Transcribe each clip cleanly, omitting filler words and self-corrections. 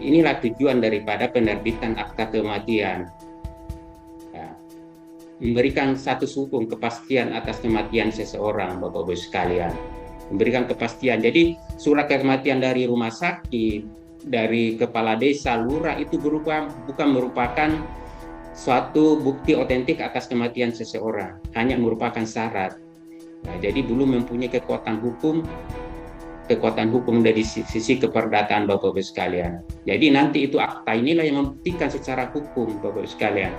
inilah tujuan daripada penerbitan akta kematian. Ya, memberikan status hukum kepastian atas kematian seseorang, Bapak-Ibu sekalian. Memberikan kepastian. Jadi surat kematian dari rumah sakit, dari kepala desa, lurah itu bukan merupakan suatu bukti otentik atas kematian seseorang, hanya merupakan syarat. Nah, jadi belum mempunyai kekuatan hukum dari sisi keperdataan Bapak-Ibu sekalian. Jadi nanti itu akta inilah yang membuktikan secara hukum Bapak-Ibu sekalian.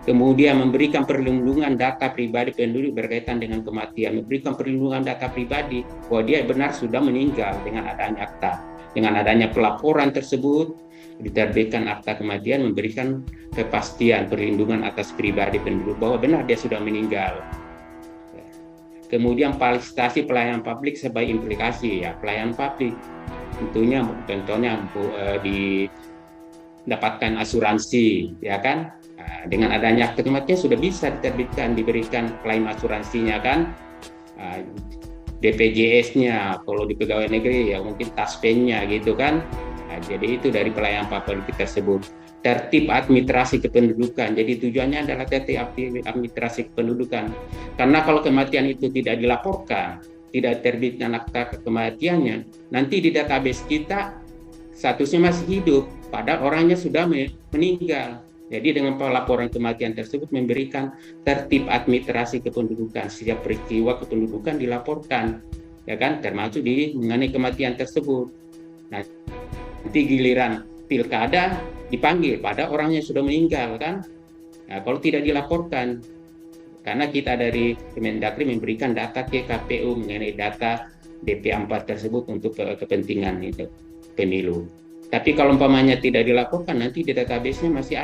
Kemudian memberikan perlindungan data pribadi penduduk berkaitan dengan kematian, memberikan perlindungan data pribadi bahwa dia benar sudah meninggal dengan adanya akta. Dengan adanya pelaporan tersebut, diterbitkan akta kematian, memberikan kepastian perlindungan atas pribadi penduduk bahwa benar dia sudah meninggal. Kemudian fasilitasi pelayanan publik sebagai implikasi, ya pelayanan publik tentunya contohnya didapatkan asuransi, ya kan. Dengan adanya akta kematian sudah bisa diterbitkan, diberikan klaim asuransinya kan, BPJS-nya, kalau di pegawai negeri ya mungkin taspennya gitu kan. Nah, jadi itu dari pelayanan publik tersebut. Tertib administrasi kependudukan, jadi tujuannya adalah tertib administrasi kependudukan. Karena kalau kematian itu tidak dilaporkan, tidak terbitkan akta kematiannya, nanti di database kita statusnya masih hidup, padahal orangnya sudah meninggal. Jadi dengan pelaporan kematian tersebut memberikan tertib administrasi kependudukan, setiap peristiwa kependudukan dilaporkan, ya kan, termasuk mengenai kematian tersebut. Nah, nanti giliran pilkada dipanggil pada orangnya sudah meninggal kan. Nah, kalau tidak dilaporkan, karena kita dari Kemendagri memberikan data ke KPU mengenai data DP4 tersebut untuk kepentingan itu pemilu. Tapi kalau umpamanya tidak dilaporkan, nanti di database-nya masih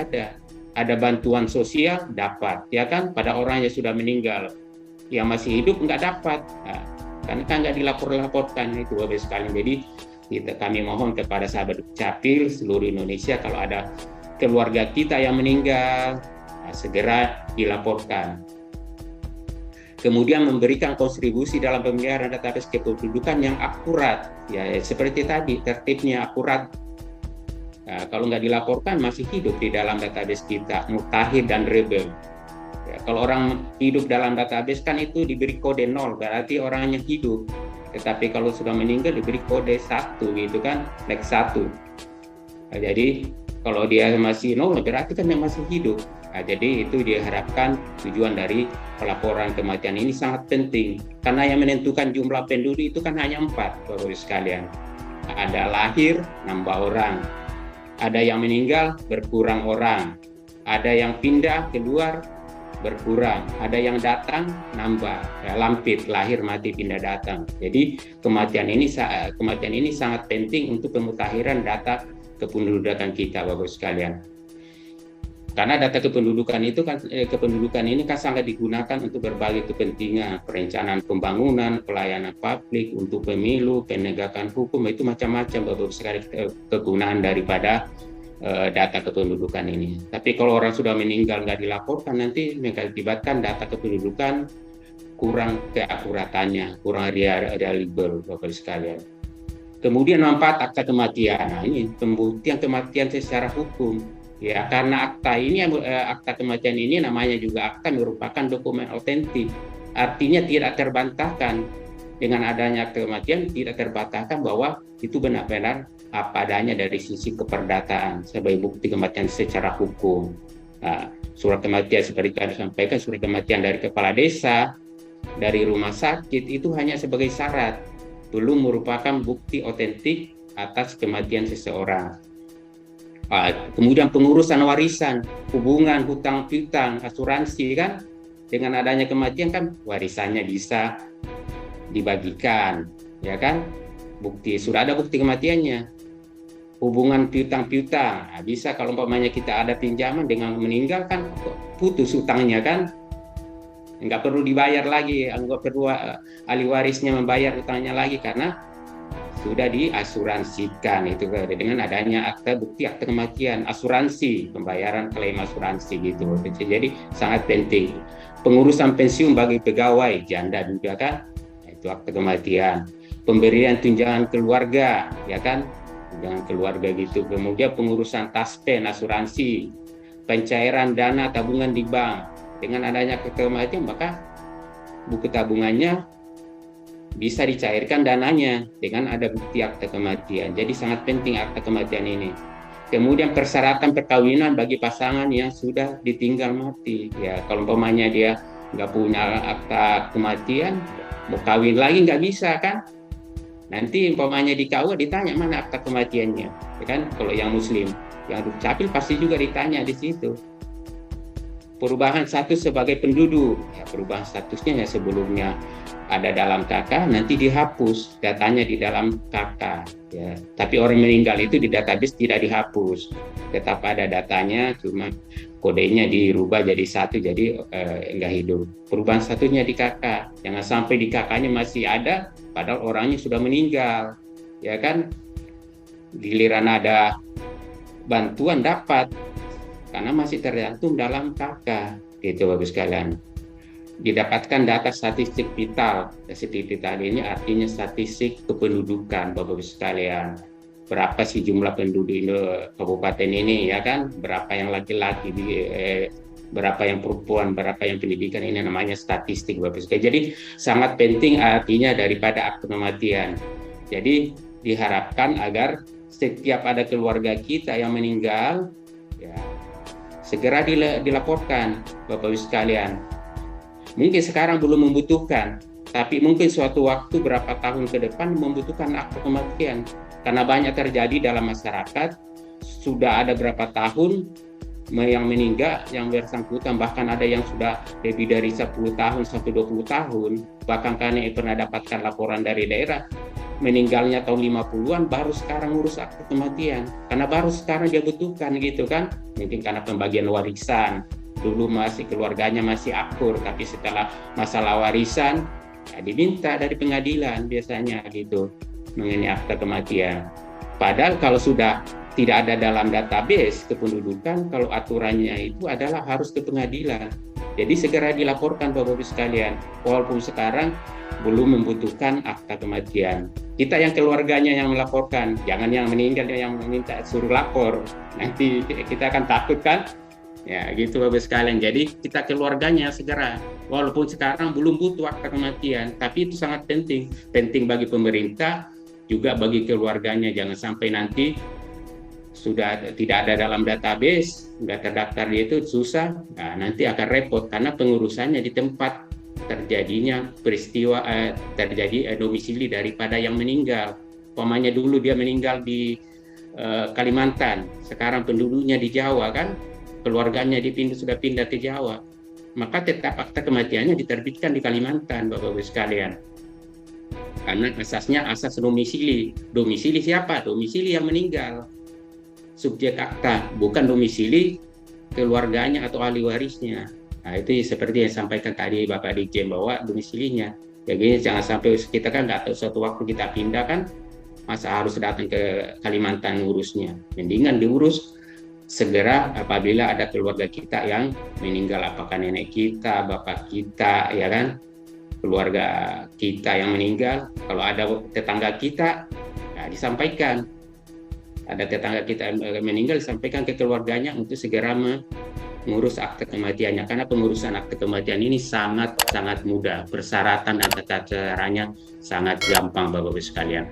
ada bantuan sosial dapat, ya kan, pada orang yang sudah meninggal. Yang masih hidup nggak dapat, nah, karena kan nggak dilaporkan itu Bapak sekalian. Jadi kami mohon kepada sahabat Dukcapil seluruh Indonesia, kalau ada keluarga kita yang meninggal, nah, segera dilaporkan. Kemudian memberikan kontribusi dalam pemeliharaan database kependudukan yang akurat, ya seperti tadi tertibnya akurat. Nah, kalau nggak dilaporkan masih hidup di dalam database kita, mutakhir dan rebel. Ya, kalau orang hidup dalam database kan itu diberi kode 0, berarti orangnya hidup. Tetapi kalau sudah meninggal diberi kode 1 gitu kan, like 1. Nah, jadi kalau dia masih 0 berarti kan dia masih hidup. Nah, jadi itu diharapkan tujuan dari pelaporan kematian ini sangat penting. Karena yang menentukan jumlah penduduk itu kan hanya 4, Bapak-Ibu sekalian. Ada lahir, nambah orang. Ada yang meninggal, berkurang orang. Ada yang pindah keluar, berkurang. Ada yang datang, nambah. Ya, lampit, lahir, mati, pindah, datang. Jadi kematian ini sangat penting untuk pemutakhiran data kependudukan kita, Bapak sekalian. Karena data kependudukan ini kan sangat digunakan untuk berbagai kepentingan, perencanaan pembangunan, pelayanan publik, untuk pemilu, penegakan hukum, itu macam-macam Bapak sekali kegunaan daripada data kependudukan ini. Tapi kalau orang sudah meninggal nggak dilaporkan, nanti mengakibatkan data kependudukan kurang keakuratannya, kurang reliable Bapak sekalian. Kemudian manfaat akta kematian. Nah, ini pembuktian kematian secara hukum. Ya, karena akta kematian ini namanya juga akta, merupakan dokumen otentik. Artinya tidak terbantahkan. Dengan adanya akta kematian tidak terbantahkan bahwa itu benar-benar apa adanya dari sisi keperdataan sebagai bukti kematian secara hukum. Nah, surat kematian seperti tadi sampaikan, surat kematian dari kepala desa, dari rumah sakit itu hanya sebagai syarat, belum merupakan bukti otentik atas kematian seseorang. Kemudian pengurusan warisan, hubungan hutang piutang, asuransi kan, dengan adanya kematian kan warisannya bisa dibagikan, ya kan? Sudah ada bukti kematiannya. Hubungan piutang, bisa kalau umpamanya kita ada pinjaman dengan meninggal kan putus utangnya kan, nggak perlu dibayar lagi, nggak perlu ahli warisnya membayar utangnya lagi karena sudah diasuransikan itu dengan adanya bukti akta kematian, asuransi, pembayaran klaim asuransi gitu. Jadi sangat penting. Pengurusan pensiun bagi pegawai janda juga kan, itu akta kematian. Pemberian tunjangan keluarga, ya kan, dengan keluarga gitu. Kemudian pengurusan taspen, asuransi, pencairan dana tabungan di bank. Dengan adanya akta kematian, maka buku tabungannya bisa dicairkan dananya dengan ada bukti akta kematian. Jadi sangat penting akta kematian ini. Kemudian persyaratan perkawinan bagi pasangan yang sudah ditinggal mati. Ya, kalau umpamanya dia nggak punya akta kematian, mau kawin lagi nggak bisa kan? Nanti umpamanya di KUA ditanya mana akta kematiannya, ya kan? Kalau yang Muslim, yang dukcapil pasti juga ditanya di situ. Perubahan status sebagai penduduk, ya perubahan statusnya ya sebelumnya ada dalam KK, nanti dihapus datanya di dalam KK. Ya. Tapi orang meninggal itu di database tidak dihapus, tetap ada datanya, cuma kodenya dirubah jadi 1, jadi enggak hidup. Perubahan statusnya di KK, jangan sampai di KK-nya masih ada, padahal orangnya sudah meninggal, ya kan? Giliran ada bantuan dapat, karena masih tergantung dalam KK, gitu Bapak sekalian. Didapatkan data statistik vital. Statistik vital ini artinya statistik kependudukan Bapak sekalian. Berapa sih jumlah penduduk kabupaten ini, ya kan? Berapa yang laki-laki, berapa yang perempuan, berapa yang pendidikan, ini namanya statistik Bapak sekalian. Jadi sangat penting artinya daripada akta kematian. Jadi diharapkan agar setiap ada keluarga kita yang meninggal, ya segera dilaporkan Bapak Ibu sekalian. Mungkin sekarang belum membutuhkan, tapi mungkin suatu waktu berapa tahun ke depan membutuhkan akta kematian. Karena banyak terjadi dalam masyarakat, sudah ada berapa tahun yang meninggal, yang bersangkutan, bahkan ada yang sudah lebih dari 10 tahun sampai 20 tahun, bahkan karena pernah dapatkan laporan dari daerah, meninggalnya tahun 50-an, baru sekarang ngurus akta kematian, karena baru sekarang dia butuhkan gitu kan, mungkin karena pembagian warisan, dulu masih keluarganya masih akur, tapi setelah masalah warisan, ya diminta dari pengadilan biasanya gitu, mengenai akta kematian. Padahal kalau sudah tidak ada dalam database kependudukan, kalau aturannya itu adalah harus ke pengadilan. Jadi segera dilaporkan Bapak-Ibu sekalian, walaupun sekarang belum membutuhkan akta kematian. Kita yang keluarganya yang melaporkan, jangan yang meninggal yang meminta suruh lapor. Nanti kita akan takut kan? Ya gitu Bapak sekalian. Jadi kita keluarganya segera, walaupun sekarang belum butuh akta kematian, tapi itu sangat penting. Penting bagi pemerintah, juga bagi keluarganya. Jangan sampai nanti sudah tidak ada dalam database, nggak terdaftar itu susah, nah, nanti akan repot karena pengurusannya di tempat terjadinya peristiwa terjadi domisili daripada yang meninggal. Umpamanya dulu dia meninggal di Kalimantan, sekarang penduduknya di Jawa kan, keluarganya sudah pindah ke Jawa, maka tetap akta kematiannya diterbitkan di Kalimantan Bapak-Ibu sekalian. Karena asasnya asas domisili. Domisili siapa? Domisili yang meninggal. Subjek akta, bukan domisili keluarganya atau ahli warisnya. Nah, itu seperti yang sampaikan tadi Bapak Dirjen bahwa domisilinya. Jadi jangan sampai kita kan nggak tahu suatu waktu kita pindah kan, masa harus datang ke Kalimantan ngurusnya. Mendingan diurus segera apabila ada keluarga kita yang meninggal, apakah nenek kita, bapak kita, ya kan, keluarga kita yang meninggal. Kalau ada tetangga kita, ya disampaikan. Ada tetangga kita yang meninggal, disampaikan ke keluarganya untuk segera mengurus akte kematiannya. Karena pengurusan akte kematian ini sangat mudah, persyaratan dan tata caranya sangat gampang Bapak-Ibu sekalian.